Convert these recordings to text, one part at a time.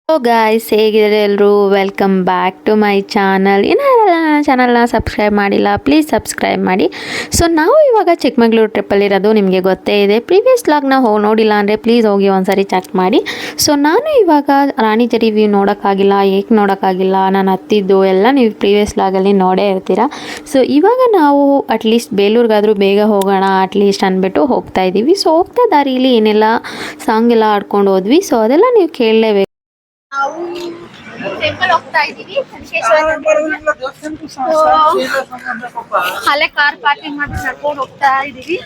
Guys, ಹೇಗಿದ್ದಾರೆ ಎಲ್ಲರೂ? Welcome back to my channel. ಏನಾರಲ್ಲ ಚಾನಲ್ನ ಸಬ್ಸ್ಕ್ರೈಬ್ ಮಾಡಿಲ್ಲ, ಪ್ಲೀಸ್ ಸಬ್ಸ್ಕ್ರೈಬ್ ಮಾಡಿ. ಸೊ ನಾವು ಇವಾಗ ಚಿಕ್ಕಮಗಳೂರು ಟ್ರಿಪ್ಪಲ್ಲಿರೋದು ನಿಮಗೆ ಗೊತ್ತೇ ಇದೆ. ಪ್ರೀವಿಯಸ್ ವ್ಲಾಗ್ನ ನೋಡಿಲ್ಲ ಅಂದರೆ ಪ್ಲೀಸ್ ಹೋಗಿ ಒಂದ್ಸರಿ ಚೆಕ್ ಮಾಡಿ. ಸೊ ನಾನು ಇವಾಗ ರಾಣಿಜರಿ ವ್ಯೂ ನೋಡೋಕ್ಕಾಗಿಲ್ಲ. ಏಕೆ ನೋಡೋಕ್ಕಾಗಿಲ್ಲ, ನಾನು ಹತ್ತಿದ್ದು ಎಲ್ಲ ನೀವು ಪ್ರೀವಿಯಸ್ ವ್ಲಾಗಲ್ಲಿ ನೋಡೇ ಇರ್ತೀರ. ಸೊ ಇವಾಗ ನಾವು ಅಟ್ಲೀಸ್ಟ್ ಬೇಲೂರಿಗಾದರೂ ಬೇಗ ಹೋಗೋಣ ಅಟ್ಲೀಸ್ಟ್ ಅಂದ್ಬಿಟ್ಟು ಹೋಗ್ತಾ ಇದ್ದೀವಿ. ಸೊ ಹೋಗ್ತಾ ದಾರಿಲಿ ಏನೆಲ್ಲ ಸಾಂಗ್ ಎಲ್ಲ ಆಡ್ಕೊಂಡು ಹೋದ್ವಿ. ಸೊ ಅದೆಲ್ಲ ನೀವು ಕೇಳಲೇಬೇಕು. ನಾವು ಟೆಂಪಲ್ ಹೋಗ್ತಾ ಇದೀವಿ, ಹಳೆ ಕಾರ್ ಪಾರ್ಕಿಂಗ್ ಮಾಡಿ ನಡ್ಕೊಂಡು ಹೋಗ್ತಾ ಇದೀವಿ.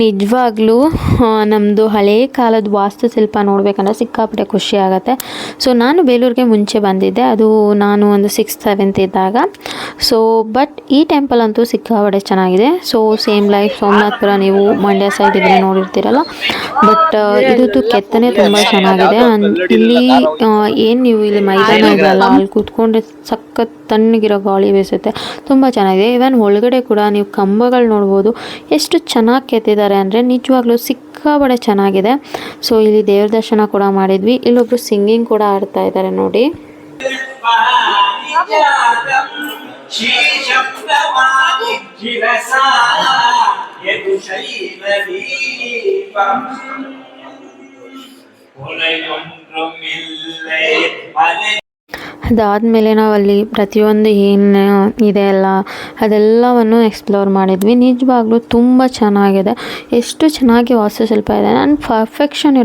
ನಿಜವಾಗ್ಲೂ ನಮ್ಮದು ಹಳೇ ಕಾಲದ ವಾಸ್ತುಶಿಲ್ಪ ನೋಡಬೇಕಂದ್ರೆ ಸಿಕ್ಕಾಪಟ್ಟೆ ಖುಷಿ ಆಗುತ್ತೆ. ಸೊ ನಾನು ಬೇಲೂರಿಗೆ ಮುಂಚೆ ಬಂದಿದ್ದೆ, ಅದು ನಾನು ಒಂದು 6th 7th ಇದ್ದಾಗ. ಸೊ ಬಟ್ ಈ ಟೆಂಪಲ್ ಅಂತೂ ಸಿಕ್ಕಾಪಟ್ಟೆ ಚೆನ್ನಾಗಿದೆ. ಸೊ ಸೇಮ್ ಲೈಫ್ ಸೋಮನಾಥಪುರ, ನೀವು ಮಂಡ್ಯ ಸೈಡ್ ಇದ್ರೆ ನೋಡಿರ್ತೀರಲ್ಲ. ಬಟ್ ಇದು ಕೆತ್ತನೆ ತುಂಬ ಚೆನ್ನಾಗಿದೆ. ಇಲ್ಲಿ ಏನು ನೀವು ಇಲ್ಲಿ ಮೈದಾನ ಇದೆಯಲ್ಲ, ಅಲ್ಲಿ ಕೂತ್ಕೊಂಡ್ರೆ ಸಖತ್ ತಣ್ಣಗಿರೋ ಗಾಳಿ ಬೀಸುತ್ತೆ, ತುಂಬ ಚೆನ್ನಾಗಿದೆ. ಇವನ್ ಒಳಗಡೆ ಕೂಡ ನೀವು ಕಂಬಗಳು ನೋಡ್ಬೋದು, ಎಷ್ಟು ಚೆನ್ನಾಗಿ ಕೆತ್ತಿದ್ದಾರೆ ಅಂದರೆ ನಿಜವಾಗ್ಲೂ ಸಿಕ್ಕಾಪಟ್ಟೆ ಚೆನ್ನಾಗಿದೆ. ಸೊ ಇಲ್ಲಿ ದೇವ್ರ ದರ್ಶನ ಕೂಡ ಮಾಡಿದ್ವಿ. ಇಲ್ಲೊಬ್ರು ಸಿಂಗಿಂಗ್ ಕೂಡ ಆಡ್ತಾ ಇದ್ದಾರೆ ನೋಡಿ. ಅದಾದಮೇಲೆ ನಾವು ಅಲ್ಲಿ ಪ್ರತಿಯೊಂದು ಏನು ಇದೆ ಅಲ್ಲ ಅದೆಲ್ಲವನ್ನು ಎಕ್ಸ್ಪ್ಲೋರ್ ಮಾಡಿದ್ವಿ. ನಿಜವಾಗ್ಲೂ ತುಂಬ ಚೆನ್ನಾಗಿದೆ, ಎಷ್ಟು ಚೆನ್ನಾಗಿ ವಾಸ್ತುಶಿಲ್ಪ ಇದೆ. ನಾನು ಪರ್ಫೆಕ್ಷನ್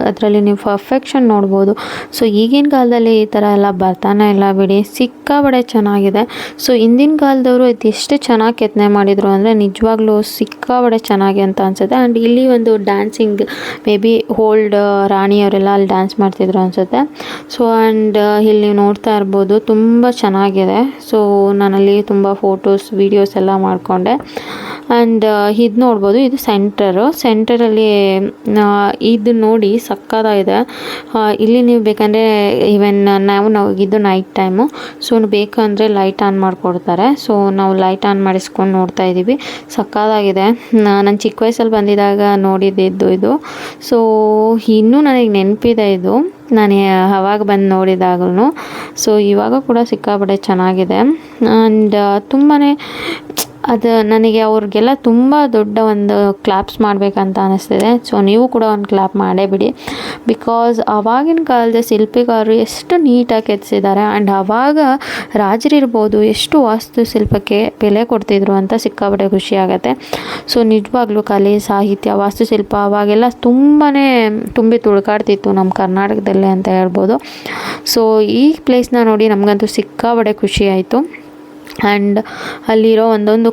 ಅದರಲ್ಲಿ ನೀವು ಪರ್ಫೆಕ್ಷನ್ ನೋಡ್ಬೋದು. ಸೊ ಈಗಿನ ಕಾಲದಲ್ಲಿ ಈ ಥರ ಎಲ್ಲ ಬರ್ತಾನೆ ಇಲ್ಲ ಬಿಡಿ, ಸಿಕ್ಕಾಬಡೆ ಚೆನ್ನಾಗಿದೆ. ಸೊ ಹಿಂದಿನ ಕಾಲದವರು ಎಷ್ಟು ಚೆನ್ನಾಗಿ ಕೆತ್ತನೆ ಮಾಡಿದರು ಅಂದರೆ ನಿಜವಾಗ್ಲೂ ಸಿಕ್ಕಾಬಡೆ ಚೆನ್ನಾಗಿ ಅಂತ ಅನಿಸುತ್ತೆ. ಆ್ಯಂಡ್ ಇಲ್ಲಿ ಒಂದು ಡ್ಯಾನ್ಸಿಂಗ್ ಮೇ ಬಿ ಓಲ್ಡ್ ರಾಣಿಯವರೆಲ್ಲ ಅಲ್ಲಿ ಡ್ಯಾನ್ಸ್ ಮಾಡ್ತಿದ್ರು ಅನಿಸುತ್ತೆ. ಸೊ ಆ್ಯಂಡ್ ಇಲ್ಲಿ ನೀವು ನೋಡ್ತಾ ಇರ್ಬೋದು, ತುಂಬ ಚೆನ್ನಾಗಿದೆ. ಸೊ ನಾನಲ್ಲಿ ತುಂಬ ಫೋಟೋಸ್ ವೀಡಿಯೋಸ್ ಎಲ್ಲ ಮಾಡಿಕೊಂಡೆ. ಆ್ಯಂಡ್ ಇದು ನೋಡ್ಬೋದು, ಇದು ಸೆಂಟರಲ್ಲಿ ಇದು ನೋಡಿ ಸಕ್ಕತ್ತಾಗಿದೆ. ಇಲ್ಲಿ ನೀವು ಬೇಕಂದರೆ ಈವನ್ ನಾವು ಇದು ನೈಟ್ ಟೈಮು. ಸೊ ಬೇಕಂದರೆ ಲೈಟ್ ಆನ್ ಮಾಡಿಕೊಡ್ತಾರೆ. ಸೊ ನಾವು ಲೈಟ್ ಆನ್ ಮಾಡಿಸ್ಕೊಂಡು ನೋಡ್ತಾ ಇದ್ದೀವಿ, ಸಕ್ಕತ್ತಾಗಿದೆ. ನಾನು ಚಿಕ್ಕ ವಯಸ್ಸಲ್ಲಿ ಬಂದಿದ್ದಾಗ ನೋಡಿದ್ದು ಇದು. ಸೊ ಇನ್ನೂ ನನಗೆ ನೆನಪಿದೆ ಇದು, ನಾನು ಅವಾಗ ಬಂದು ನೋಡಿದಾಗಲೂ. ಸೊ ಇವಾಗ ಕೂಡ ಸಿಕ್ಕಾಪಟ್ಟೆ ಚೆನ್ನಾಗಿದೆ. ಆ್ಯಂಡ್ ತುಂಬಾ ಅದು ನನಗೆ ಅವ್ರಿಗೆಲ್ಲ ತುಂಬ ದೊಡ್ಡ ಒಂದು ಕ್ಲಾಪ್ಸ್ ಮಾಡಬೇಕಂತ ಅನ್ನಿಸ್ತಿದೆ. ಸೊ ನೀವು ಕೂಡ ಒಂದು ಕ್ಲಾಪ್ ಮಾಡೇ ಬಿಡಿ. ಬಿಕಾಸ್ ಆವಾಗಿನ ಕಾಲದ ಶಿಲ್ಪಿಗಾರರು ಎಷ್ಟು ನೀಟಾಗಿ ಕೆತ್ತಿಸಿದ್ದಾರೆ. ಆ್ಯಂಡ್ ಆವಾಗ ರಾಜರಿರ್ಬೋದು ಎಷ್ಟು ವಾಸ್ತುಶಿಲ್ಪಕ್ಕೆ ಬೆಲೆ ಕೊಡ್ತಿದ್ರು ಅಂತ ಸಿಕ್ಕಾಪಟ್ಟೆ ಖುಷಿಯಾಗತ್ತೆ. ಸೊ ನಿಜವಾಗ್ಲೂ ಕಲೆ, ಸಾಹಿತ್ಯ, ವಾಸ್ತುಶಿಲ್ಪ ಅವಾಗೆಲ್ಲ ತುಂಬಾ ತುಂಬಿ ತುಳ್ಕಾಡ್ತಿತ್ತು ನಮ್ಮ ಕರ್ನಾಟಕದಲ್ಲೇ ಅಂತ ಹೇಳ್ಬೋದು. ಸೊ ಈ ಪ್ಲೇಸ್ನ ನೋಡಿ ನಮಗಂತೂ ಸಿಕ್ಕಾಪಟ್ಟೆ ಖುಷಿ ಆಯಿತು. ಆ್ಯಂಡ್ ಅಲ್ಲಿರೋ ಒಂದೊಂದು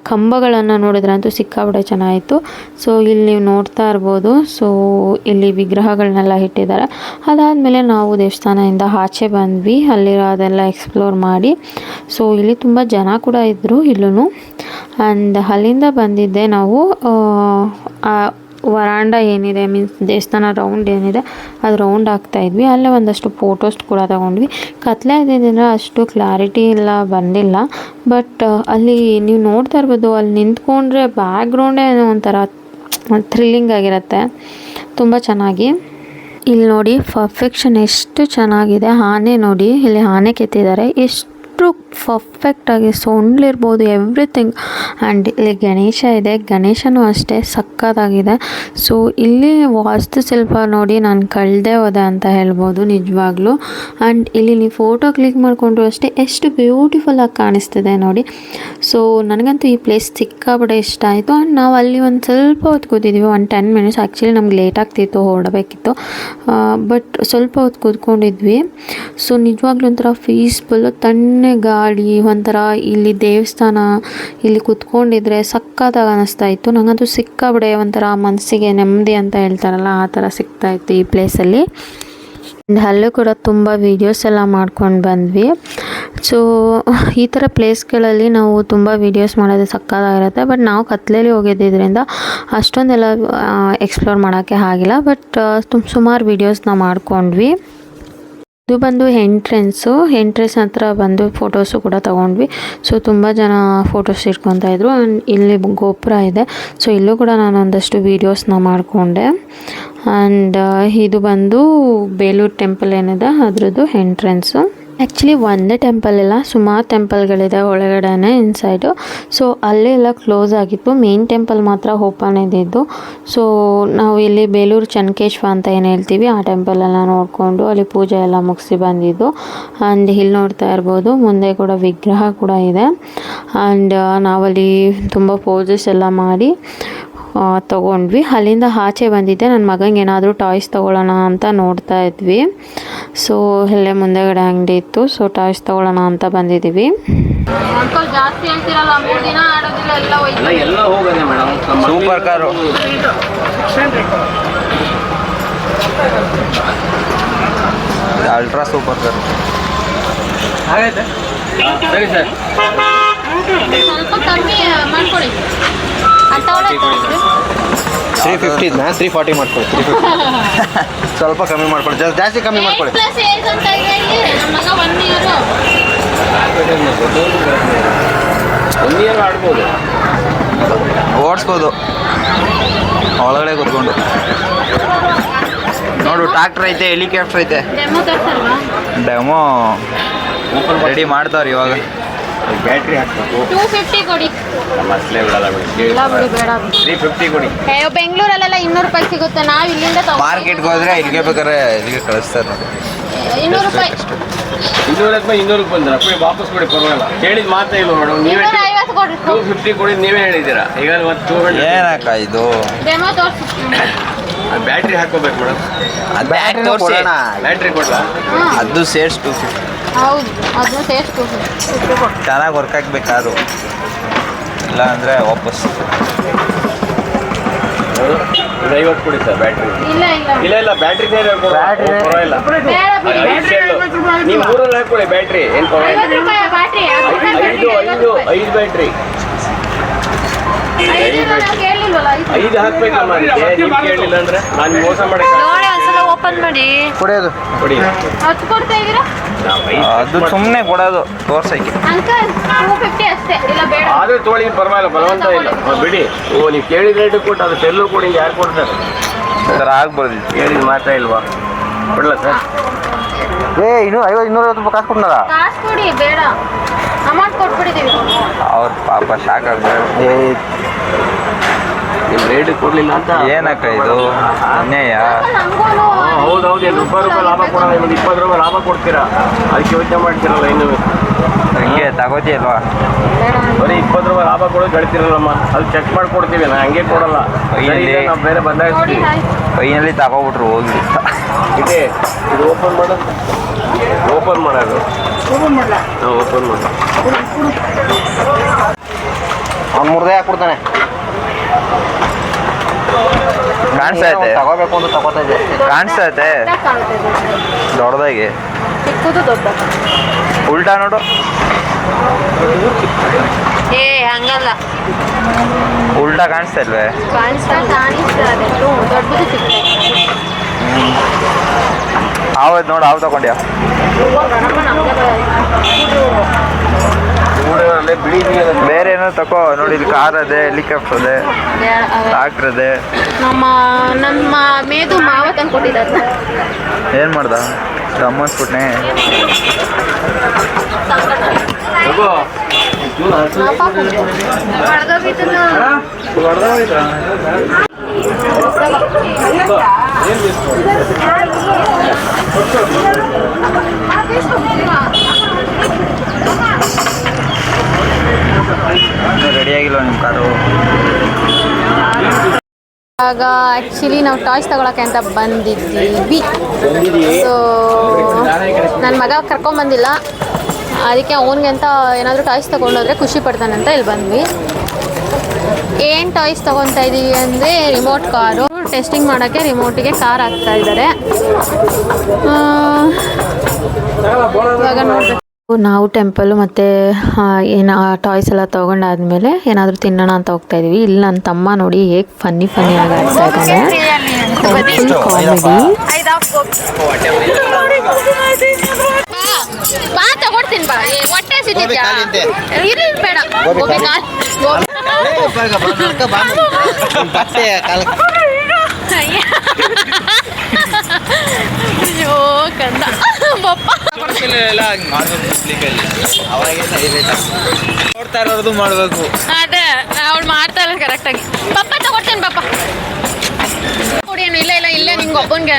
ಕಂಬಗಳನ್ನು ನೋಡಿದ್ರಂತೂ ಸಿಕ್ಕಾಪಟ್ಟೆ ಚೆನ್ನಾಗಿತ್ತು. ಸೊ ಇಲ್ಲಿ ನೀವು ನೋಡ್ತಾ ಇರ್ಬೋದು. ಸೊ ಇಲ್ಲಿ ವಿಗ್ರಹಗಳನ್ನೆಲ್ಲ ಇಟ್ಟಿದ್ದಾರೆ. ಅದಾದಮೇಲೆ ನಾವು ದೇವಸ್ಥಾನದಿಂದ ಆಚೆ ಬಂದ್ವಿ, ಅಲ್ಲಿರೋ ಅದೆಲ್ಲ ಎಕ್ಸ್ಪ್ಲೋರ್ ಮಾಡಿ. ಸೊ ಇಲ್ಲಿ ತುಂಬ ಜನ ಕೂಡ ಇದ್ದರು ಇಲ್ಲೂ. ಆ್ಯಂಡ್ ಅಲ್ಲಿಂದ ಬಂದಿದ್ದೆ ನಾವು ವರಾಂಡ ಏನಿದೆ, ಮೀನ್ಸ್ ದೇವಸ್ಥಾನ ರೌಂಡ್ ಏನಿದೆ ಅದು ರೌಂಡ್ ಆಗ್ತಾಯಿದ್ವಿ. ಅಲ್ಲೇ ಒಂದಷ್ಟು ಫೋಟೋಸ್ ಕೂಡ ತಗೊಂಡ್ವಿ. ಕತ್ಲೆ ಇದ್ದಿದ್ದರಿಂದ ಅಷ್ಟು ಕ್ಲಾರಿಟಿ ಎಲ್ಲ ಬಂದಿಲ್ಲ. ಬಟ್ ಅಲ್ಲಿ ನೀವು ನೋಡ್ತಾ ಇರ್ಬೋದು, ಅಲ್ಲಿ ನಿಂತ್ಕೊಂಡ್ರೆ ಬ್ಯಾಕ್ಗ್ರೌಂಡೇ ಒಂಥರ ಥ್ರಿಲ್ಲಿಂಗ್ ಆಗಿರುತ್ತೆ, ತುಂಬ ಚೆನ್ನಾಗಿ. ಇಲ್ಲಿ ನೋಡಿ ಪರ್ಫೆಕ್ಷನ್ ಎಷ್ಟು ಚೆನ್ನಾಗಿದೆ. ಆನೆ ನೋಡಿ, ಇಲ್ಲಿ ಆನೆ ಕೆತ್ತಿದ್ದಾರೆ, ಎಷ್ಟು ಪರ್ಫೆಕ್ಟಾಗಿ ಸೊಂಡ್ಲಿರ್ಬೋದು ಎವ್ರಿಥಿಂಗ್. ಆ್ಯಂಡ್ ಇಲ್ಲಿ ಗಣೇಶ ಇದೆ, ಗಣೇಶನೂ ಅಷ್ಟೇ ಸಕ್ಕತ್ತಾಗಿದೆ. ಸೊ ಇಲ್ಲಿ ವಾಸ್ತುಶಿಲ್ಪ ನೋಡಿ ನಾನು ಕಳೆದೇ ಹೋದೆ ಅಂತ ಹೇಳ್ಬೋದು ನಿಜವಾಗ್ಲೂ. ಆ್ಯಂಡ್ ಇಲ್ಲಿ ನೀವು ಫೋಟೋ ಕ್ಲಿಕ್ ಮಾಡಿಕೊಂಡ್ರು ಅಷ್ಟೇ ಎಷ್ಟು ಬ್ಯೂಟಿಫುಲ್ಲಾಗಿ ಕಾಣಿಸ್ತಿದೆ ನೋಡಿ. ಸೊ ನನಗಂತೂ ಈ ಪ್ಲೇಸ್ ಸಿಕ್ಕಾಪಟ್ಟೆ ಇಷ್ಟ ಆಯಿತು. ಆ್ಯಂಡ್ ನಾವು ಅಲ್ಲಿ ಒಂದು ಸ್ವಲ್ಪ ಹೊತ್ತು ಕೂತಿದ್ವಿ, ಒಂದು 10 minutes. ಆ್ಯಕ್ಚುಲಿ ನಮ್ಗೆ ಲೇಟ್ ಆಗ್ತಿತ್ತು, ಹೊರಡಬೇಕಿತ್ತು. ಬಟ್ ಸ್ವಲ್ಪ ಹೊತ್ತು ಕೂತ್ಕೊಂಡಿದ್ವಿ. ಸೊ ನಿಜವಾಗ್ಲೂ ಒಂಥರ ಪೀಸ್ಫುಲ್ಲು, ತಣ್ಣ ಗಾಳಿ, ಒಂಥರ ಇಲ್ಲಿ ದೇವಸ್ಥಾನ ಇಲ್ಲಿ ಕುತ್ಕೊಂಡಿದ್ರೆ ಸಕ್ಕತ್ತಾಗಿ ಅನ್ನಿಸ್ತಾ ಇತ್ತು. ನನಗಂತೂ ಸಿಕ್ಕಾಬಿಡೆ ಒಂಥರ ಮನಸ್ಸಿಗೆ ನೆಮ್ಮದಿ ಅಂತ ಹೇಳ್ತಾರಲ್ಲ, ಆ ಥರ ಸಿಗ್ತಾಯಿತ್ತು ಈ ಪ್ಲೇಸಲ್ಲಿ. ಅಲ್ಲೂ ಕೂಡ ತುಂಬ ವೀಡಿಯೋಸ್ ಎಲ್ಲ ಮಾಡ್ಕೊಂಡು ಬಂದ್ವಿ. ಸೊ ಈ ಥರ ಪ್ಲೇಸ್ಗಳಲ್ಲಿ ನಾವು ತುಂಬ ವೀಡಿಯೋಸ್ ಮಾಡೋದು ಸಕ್ಕತ್ತಾಗಿರುತ್ತೆ. ಬಟ್ ನಾವು ಕತ್ಲೆಯಲ್ಲಿ ಹೋಗಿದ್ದರಿಂದ ಅಷ್ಟೊಂದೆಲ್ಲ ಎಕ್ಸ್ಪ್ಲೋರ್ ಮಾಡೋಕ್ಕೆ ಆಗಿಲ್ಲ. ಬಟ್ ಸುಮಾರು ವೀಡಿಯೋಸ್ನ ಮಾಡ್ಕೊಂಡ್ವಿ. ಇದು ಬಂದು ಎಂಟ್ರೆನ್ಸ್ ಹತ್ರ ಬಂದು ಫೋಟೋಸು ಕೂಡ ತೊಗೊಂಡ್ವಿ. ಸೊ ತುಂಬ ಜನ ಫೋಟೋಸ್ ಇಟ್ಕೊತಾ ಇದ್ರು. ಆ್ಯಂಡ್ ಇಲ್ಲಿ ಗೋಪುರ ಇದೆ. ಸೊ ಇಲ್ಲೂ ಕೂಡ ನಾನು ಒಂದಷ್ಟು ವೀಡಿಯೋಸ್ನ ಮಾಡಿಕೊಂಡೆ. ಆ್ಯಂಡ್ ಇದು ಬಂದು ಬೇಲೂರು ಟೆಂಪಲ್ ಏನಿದೆ ಅದರದ್ದು ಎಂಟ್ರೆನ್ಸು. ಆ್ಯಕ್ಚುಲಿ ಒಂದೇ ಟೆಂಪಲ್ ಇಲ್ಲ, ಸುಮಾರು ಟೆಂಪಲ್ಗಳಿದೆ ಒಳಗಡೆನೆ ಇನ್ಸೈಡು. ಸೊ ಅಲ್ಲೇ ಎಲ್ಲ ಕ್ಲೋಸ್ ಆಗಿತ್ತು, ಮೇನ್ ಟೆಂಪಲ್ ಮಾತ್ರ ಓಪನ್ ಇದ್ದಿದ್ದು. ಸೊ ನಾವು ಇಲ್ಲಿ ಬೇಲೂರು ಚೆನ್ನಕೇಶ್ವ ಅಂತ ಏನು ಹೇಳ್ತೀವಿ ಆ ಟೆಂಪಲ್ ಎಲ್ಲ ನೋಡಿಕೊಂಡು ಅಲ್ಲಿ ಪೂಜೆ ಎಲ್ಲ ಮುಗಿಸಿ ಬಂದಿದ್ದು. ಆ್ಯಂಡ್ ಇಲ್ಲಿ ನೋಡ್ತಾ ಇರ್ಬೋದು ಮುಂದೆ ಕೂಡ ವಿಗ್ರಹ ಕೂಡ ಇದೆ. ಆ್ಯಂಡ್ ನಾವಲ್ಲಿ ತುಂಬ ಪೋಸಸ್ ಎಲ್ಲ ಮಾಡಿ ತೊಗೊಂಡ್ವಿ. ಅಲ್ಲಿಂದ ಆಚೆ ಬಂದಿದ್ದೆ, ನನ್ನ ಮಗಂಗೆ ಏನಾದರೂ ಟಾಯ್ಸ್ ತೊಗೊಳ್ಳೋಣ ಅಂತ ನೋಡ್ತಾ ಇದ್ವಿ. ಸೊ ಇಲ್ಲೇ ಮುಂದೆಗಡೆ ಅಂಗಡಿ ಇತ್ತು, ಸೊ ಟಾಯ್ಸ್ ತೊಗೊಳ್ಳೋಣ ಅಂತ ಬಂದಿದ್ದೀವಿ. ಜಾಸ್ತಿ ಹೇಳ್ತಿರಲ್ಲ, 3 ದಿನ ಆಡೋದಿಲ್ಲ, ಎಲ್ಲ ಹೋಗೋದೆ madam. Super car, ultra super car ಆಗೈತೆ. ಸರಿ ಸರ್, ಸ್ವಲ್ಪ ಕಮ್ಮಿ ಮಾಡ್ಕೊಳ್ಳಿ. 350 340 ಮಾಡ್ಕೊಳ್ಳಿ. 350 ಸ್ವಲ್ಪ ಕಮ್ಮಿ ಮಾಡ್ಕೊಳ್ಳಿ, ಜಾಸ್ತಿ ಕಮ್ಮಿ ಮಾಡ್ಕೊಳ್ಳಿ. ಆಡ್ಬೋದು, ಓಡಿಸ್ಬೋದು ಒಳಗಡೆ ಕೂತ್ಕೊಂಡು. ನೋಡು ಟ್ರ್ಯಾಕ್ಟರ್ ಐತೆ, ಹೆಲಿಕಾಪ್ಟರ್ ಐತೆ. ಡೆಮೋ ರೆಡಿ ಮಾಡ್ತಾವ್ರಿ ಇವಾಗ. ಬ್ಯಾಟ್ರಿ ಹಾಕ್ಬೇಕು. 250 ಕೊಡಿ. ಮಸಲೆ ಬಿಡಲ್ಲ ಬಿಡಿ, ಬೇಡ. 350 ಕೊಡಿ. ಬೆಂಗಳೂರಲ್ಲೆಲ್ಲ 200 ರೂಪಾಯಿ ಸಿಗುತ್ತೆ, ನಾವು ಇಲ್ಲಿಂದ ಮಾರ್ಕೆಟ್ಗೆ ಹೋದ್ರೆ ಇಲ್ಲಿಗೆ ಬೇಕಾದ್ರೆ ಇಲ್ಲಿಗೆ ಕಳಿಸ್ತಾರೆ ನೋಡಿ. 200 ರೂಪಾಯಿ. 200 ಬಂದ್ರೆ ಕೊಡಿ, ವಾಪಸ್ ಕೊಡಿ, ಪರವಾಗಿಲ್ಲ. ಹೇಳಿದ ಮಾತೇ ಇಲ್ಲ ಮೇಡಮ್, ನೀವೇ 250 ಕೊಡಿ. 250 ಕೊಡಿ ನೀವೇ ಹೇಳಿದ್ದೀರಾ. ಈಗ ಮತ್ತೆ ಏನಕ್ಕ ಇದು ಡೆಮೋ ತೋರಿಸಿ. ಬ್ಯಾಟ್ರಿ ಹಾಕೋಬೇಕು ಮೇಡಮ್. ಅದು ಬ್ಯಾಟ್ರಿ ತೋರಿಸಿ, ಬ್ಯಾಟ್ರಿ ಕೊಡಲ್ಲ, ಅದು ಸೇರ್ಸ್ 250. ಹೌದು, ಅದು ಸೇರ್ಸ್ 250. ಚೆನ್ನಾಗಿ ವರ್ಕ್ ಆಗಬೇಕಾದ್ರು, ಇಲ್ಲ ಅಂದರೆ ವಾಪಸ್. 50 ಕೊಡಿ ಸರ್ ಬ್ಯಾಟ್ರಿ. ಇಲ್ಲ ಬ್ಯಾಟ್ರಿ ಪರವಾಗಿಲ್ಲ. ನೀವು 3 ಹಾಕೊಳ್ಳಿ ಬ್ಯಾಟ್ರಿ, ಏನು ಪರವಾಗಿಲ್ಲ. 5 ಬ್ಯಾಟ್ರಿ 5 ಹಾಕ್ಬೇಕಮ್ಮ. ನೀವು ಕೇಳಲಿಲ್ಲ ಅಂದ್ರೆ ನಾನು ಮೋಸ ಮಾಡಿ. ಓಪನ್ ಮಾಡಿ ಕೊಡೋದು ಕೊಡಿ. 10 ಕೊಡ್ತಾ ಇದ್ದೀರಾ? ಅದು ಸುಮ್ಮನೆ ಕೊಡೋದು ತೋರ್ಸಕ್ಕೆ. ಅಂಕಲ್ 250 ಅಷ್ಟೇ, ಇಲ್ಲ ಬೇಡ. ಆದ್ರೆ ತೊಗೊಳ್ಳಿ, ಪರವಾಗಿಲ್ಲ, ಬಲವಂತ ಇಲ್ಲ, ಬಿಡಿ. ನೀವು ಕೇಳಿದ ರೇಟ್ ಕೊಟ್ಟು ಅದು ಸೆಲ್ಲು ಕೊಡಿ, ಯಾರು ಕೊಡ್ತಾರೆ ಸರ್? ಆಗ್ಬಾರ್ದು, ಹೇಳಿದ ಮಾತಾ ಇಲ್ವಾ? ಕೊಡಲ್ಲ ಸರ್. ಇನ್ನೂ 250 ರೂಪಾಯಿ ಕಾಸು ಕೊಡ್ನಲ್ಲ. ಕಾಸು ಕೊಡಿ, ಬೇಡ, ಅಮೌಂಟ್ ಕೊಟ್ಬಿಟ್ಟಿದ್ದೀವಿ. ಅವ್ರ ಪಾಪ ಶಾಕ್ ಆಗ್ಬೇಕು. ನಿಮ್ಮ ರೇಟ್ ಕೊಡಲಿಲ್ಲ ಅಂತ ಏನಕ್ಕ ಇದು ಅನ್ಯಾಯ? ಹೌದೌದು, ₹2 ಲಾಭ ಕೊಡೋಣ, ನಿಮಗೆ 20 ರೂಪಾಯಿ ಲಾಭ ಕೊಡ್ತೀರಾ, ಅದಕ್ಕೆ ಯೋಚನೆ ಮಾಡ್ತೀರಲ್ಲ. ಇನ್ನು ಹಂಗೆ ತಗೋತಿಯಲ್ವಾ? ಬರೀ 20 ರೂಪಾಯಿ ಲಾಭ ಕೊಡೋದು ಕಳ್ತಿರಲ್ಲಮ್ಮ, ಅಲ್ಲಿ ಚೆಕ್ ಮಾಡಿ ಕೊಡ್ತೀವಿ, ನಾ ಹಂಗೆ ಕೊಡಲ್ಲ. ನಾವು ಬೇರೆ ಬದಲಾಯಿಸ್ತೀವಿ. ಕೈಯಲ್ಲಿ ತಗೋಬಿಟ್ರು ಹೋಗಿ. ಇದೆ ಇದು ಓಪನ್ ಮಾಡೋದು, ಓಪನ್ ಮಾಡೋದು, ಓಪನ್ ಮಾಡೋದು. ಅವ್ನು ಮುರ್ದೆ ಹಾಕ್ಬಿಡ್ತಾನೆ. ಕಾಣಿಸ್ತೈತೆ, ತಗೋಬೇಕು ಅಂತ ತಗೋತಾ ಇದೆ. ಕಾಣಿಸ್ತೈತೆ ದೊಡ್ಡದಾಗಿ, ಚಿಕ್ಕದು ದೊಡ್ಡ. ಉಲ್ಟಾ ನೋಡು. ಹಂಗಲ್ಲ, ಉಲ್ಟಾ ಕಾಣಿಸ್ತಾ ಇಲ್ವೇ? ಕಾಣಿಸ್ತದೆ, ದೊಡ್ಡದು ಚಿಕ್ಕದು. ಆವತ್ತು ನೋಡು, ಹಾವು ತಗೊಂಡ್ಯಾ? ಬೇರೆ ಏನೋ ತಗೋ ನೋಡಿ. ಇಲ್ಲಿ ಕಾರ್ ಅದೇ, ಹೆಲಿಕಾಪ್ಟರ್ ಅದೇ, ಟ್ರಾಕ್ಟರ್ ಅದೇ. ನಮ್ಮ ಮೇದು ಮಾವ ತಂದು ಕೊಟ್ಟಿದ್ದಾರೆ. ಏನು ಮಾಡ್ದ? ಅಮ್ಮನ್ಸ್ಬಿಟ್ನೆ. ರೆಡಿಯಾಗಿಲ್ಲ ನಿಮ್ಮ ಕಾರು. ಆಗ ಆ್ಯಕ್ಚುಲಿ ನಾವು ಟಾಯ್ಸ್ ತಗೊಳಕ್ಕೆ ಅಂತ ಬಂದಿದ್ದೀವಿ. ಸೊ ನನ್ನ ಮಗ ಕರ್ಕೊಂಬಂದಿಲ್ಲ, ಅದಕ್ಕೆ ಅವನಿಗೆ ಅಂತ ಏನಾದರೂ ಟಾಯ್ಸ್ ತೊಗೊಂಡೋದ್ರೆ ಖುಷಿ ಪಡ್ತಾನಂತ ಇಲ್ಲಿ ಬಂದ್ವಿ. ಏನು ಟಾಯ್ಸ್ ತೊಗೊತಾ ಇದ್ದೀವಿ ಅಂದರೆ ರಿಮೋಟ್ ಕಾರು. ಟೆಸ್ಟಿಂಗ್ ಮಾಡೋಕ್ಕೆ ರಿಮೋಟಿಗೆ ಕಾರ್ ಹಾಕ್ತಾ ಇದ್ದಾರೆ. ಇವಾಗ ನೋಡ್ಬೇಕು. ನಾವು ಟೆಂಪಲ್ಲು ಮತ್ತು ಏನು ಟಾಯ್ಸ್ ಎಲ್ಲ ತೊಗೊಂಡಾದ್ಮೇಲೆ ಏನಾದರೂ ತಿನ್ನೋಣ ಅಂತ ಹೋಗ್ತಾ ಇದೀವಿ. ಇಲ್ಲಿ ನನ್ನ ತಮ್ಮ ನೋಡಿ ಹೇಗೆ ಫನ್ನಿ ಆಗಿ ಆಡ್ತಾ ಇದ್ದಾನೆ. Full comedy. ಬಾ ತಗೊಡ್ತೀನಿ, ಬಾ, ಹೊಟ್ಟೆ ಸಿದ್ದಿದ್ಯಾ? ಇರ್ಲಿ, ಬೇಡ, ಅಯ್ಯೋ ಕಂದ ಪಪ್ಪ ನೋಡ್ತಾ ಇರೋದು ಮಾಡ್ಬೇಕು. ಅದೇ ಅವಳು ಮಾಡ್ತಾ ಇಲ್ಲ ಕರೆಕ್ಟಾಗಿ. ಪಪ್ಪ ತಗೊಡ್ತೇನೆ ಪಪ್ಪ ಕುಡಿಯೋಣ. ಇಲ್ಲ ಇಲ್ಲ ಇಲ್ಲೇ ನಿಂಗೆ ಒಬ್ಬನಿಗೆ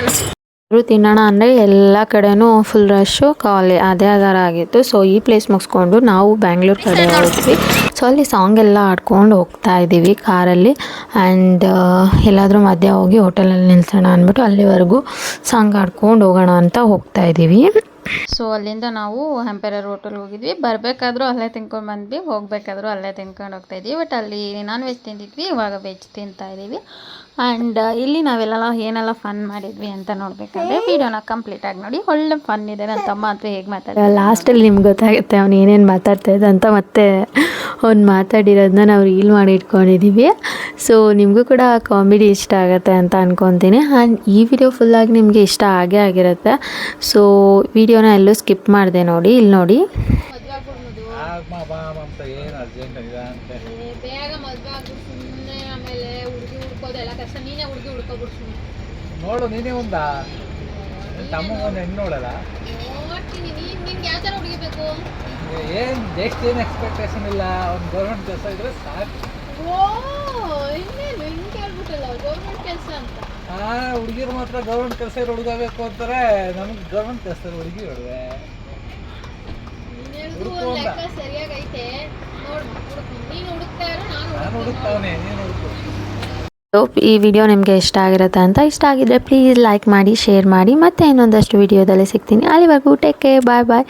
ತಿನ್ನೋಣ ಅಂದರೆ ಎಲ್ಲ ಕಡೆನೂ ಫುಲ್ ರಶ್ಶು ಖಾಲಿ ಅದೇ ಥರ ಆಗಿತ್ತು. ಸೊ ಈ ಪ್ಲೇಸ್ ಮುಗಿಸ್ಕೊಂಡು ನಾವು ಬ್ಯಾಂಗ್ಳೂರ್ ಕಡೆ ಹೋದ್ವಿ. ಸೊ ಅಲ್ಲಿ ಸಾಂಗ್ ಎಲ್ಲ ಆಡ್ಕೊಂಡು ಹೋಗ್ತಾ ಇದ್ದೀವಿ ಕಾರಲ್ಲಿ. ಆ್ಯಂಡ್ ಎಲ್ಲಾದರೂ ಮಧ್ಯ ಹೋಗಿ ಹೋಟೆಲಲ್ಲಿ ನಿಲ್ಸೋಣ ಅಂದ್ಬಿಟ್ಟು ಅಲ್ಲಿವರೆಗೂ ಸಾಂಗ್ ಆಡ್ಕೊಂಡು ಹೋಗೋಣ ಅಂತ ಹೋಗ್ತಾ ಇದ್ದೀವಿ. ಸೊ ಅಲ್ಲಿಂದ ನಾವು ಎಂಪೈರ್ ಹೋಟೆಲ್ಗೆ ಹೋಗಿದ್ವಿ. ಬರಬೇಕಾದ್ರೂ ಅಲ್ಲೇ ತಿನ್ಕೊಂಡು ಬಂದ್ವಿ, ಹೋಗಬೇಕಾದ್ರೂ ಅಲ್ಲೇ ತಿನ್ಕೊಂಡು ಹೋಗ್ತಾ ಇದ್ವಿ. ಬಟ್ ಅಲ್ಲಿ ನಾನ್ ವೆಜ್ ತಿಂದಿದ್ವಿ, ಇವಾಗ ವೆಜ್ ತಿಂತಾ ಇದ್ದೀವಿ. ಆ್ಯಂಡ್ ಇಲ್ಲಿ ನಾವೆಲ್ಲ ಏನೆಲ್ಲ ಫನ್ ಮಾಡಿದ್ವಿ ಅಂತ ನೋಡಬೇಕಂದ್ರೆ ವೀಡಿಯೋನ ಕಂಪ್ಲೀಟಾಗಿ ನೋಡಿ. ಒಳ್ಳೆ ಫನ್ ಇದೆ. ನನ್ನ ತಮ್ಮ ಅಂತೂ ಹೇಗೆ ಮಾತಾಡ್ತಾರೆ ಲಾಸ್ಟಲ್ಲಿ ನಿಮ್ಗೆ ಗೊತ್ತಾಗುತ್ತೆ ಅವ್ನು ಏನೇನು ಮಾತಾಡ್ತಾ ಇದ್ದ ಅಂತ. ಮತ್ತೆ ಅವ್ನು ಮಾತಾಡಿರೋದನ್ನ ನಾವು ರೀಲ್ ಮಾಡಿ ಇಟ್ಕೊಂಡಿದ್ದೀವಿ. ಸೊ ನಿಮಗೂ ಕೂಡ ಕಾಮಿಡಿ ಇಷ್ಟ ಆಗುತ್ತೆ ಅಂತ ಅಂದ್ಕೊತೀನಿ. ಆ್ಯಂಡ್ ಈ ವಿಡಿಯೋ ಫುಲ್ಲಾಗಿ ನಿಮಗೆ ಇಷ್ಟ ಆಗೇ ಆಗಿರುತ್ತೆ. ಸೊ ವಿಡಿಯೋನ ಎಲ್ಲೂ ಸ್ಕಿಪ್ ಮಾಡಿದೆ ನೋಡಿ. ಇಲ್ಲಿ ನೋಡಿ ಬೇಗ ಮದುವೆ ಆಗ್ಬಿಟ್ಟು ಸುಮ್ಮನೆ ಆಮೇಲೆ ಹುಡುಗಿ ಹುಡ್ಕೋದೆಲ್ಲ ಕಷ್ಟ. ನೀನೇ ಹುಡುಗಿ ಹುಡ್ಕೋಬಿಟ್ಟು ನೋಡು ನೀನೇ ಒಂದ ತಮ್ಮ ಒಂದು ಹೆಣ್ಣು ನೋಡಲ್ಲ. ನೋಡ್ತೀನಿ. ನಿಮ್ಗೆ ಯಾವ ಥರ ಹುಡುಗಿ ಬೇಕು? ಏನು ನೆಕ್ಸ್ಟ್ ಏನು ಎಕ್ಸ್ಪೆಕ್ಟೇಷನ್ ಇಲ್ಲ. ಒಂದು ಗೌರ್ಮೆಂಟ್ ಕೆಲಸ ಇದ್ರೆ ಸಾಕು. ಓ ಇನ್ನೇನು ಹಿಂಗೆ ಕೇಳ್ಬಿಟ್ಟಲ್ಲ ಗೌರ್ಮೆಂಟ್ ಕೆಲಸ ಅಂತ. ಹುಡುಗಿರು ಮಾತ್ರ ಗೌರ್ಮೆಂಟ್ ಕೆಲಸ ಇರೋ ಹುಡುಗ ಬೇಕು ಅಂತಾರೆ. ನಮಗೆ ಗೌರ್ಮೆಂಟ್ ಕೆಲಸ ಇರೋ ಹುಡುಗಿ ಹೊಡುವೆ ಲೆಕ್ಕ ಸರಿಯಾಗೈತೆ. ನೋಡು ನೀನು ಹುಡುಕ್ತಾ ಇರೋ ನಾನು ಹುಡುಕ್ತಾವನೆ, ನೀನು ಹುಡುಕು. ಈ ವಿಡಿಯೋ ನಿಮಗೆ ಇಷ್ಟ ಆಗಿರುತ್ತೆ ಅಂತ. ಇಷ್ಟ ಆಗಿದ್ರೆ ಪ್ಲೀಸ್ ಲೈಕ್ ಮಾಡಿ, ಶೇರ್ ಮಾಡಿ. ಮತ್ತೆ ಇನ್ನೊಂದಷ್ಟು ವಿಡಿಯೋದಲ್ಲಿ ಸಿಗ್ತೀನಿ. ಅಲ್ಲಿವರೆಗೂ ಟೇಕ್ ಕೇರ್, ಬಾಯ್ ಬಾಯ್.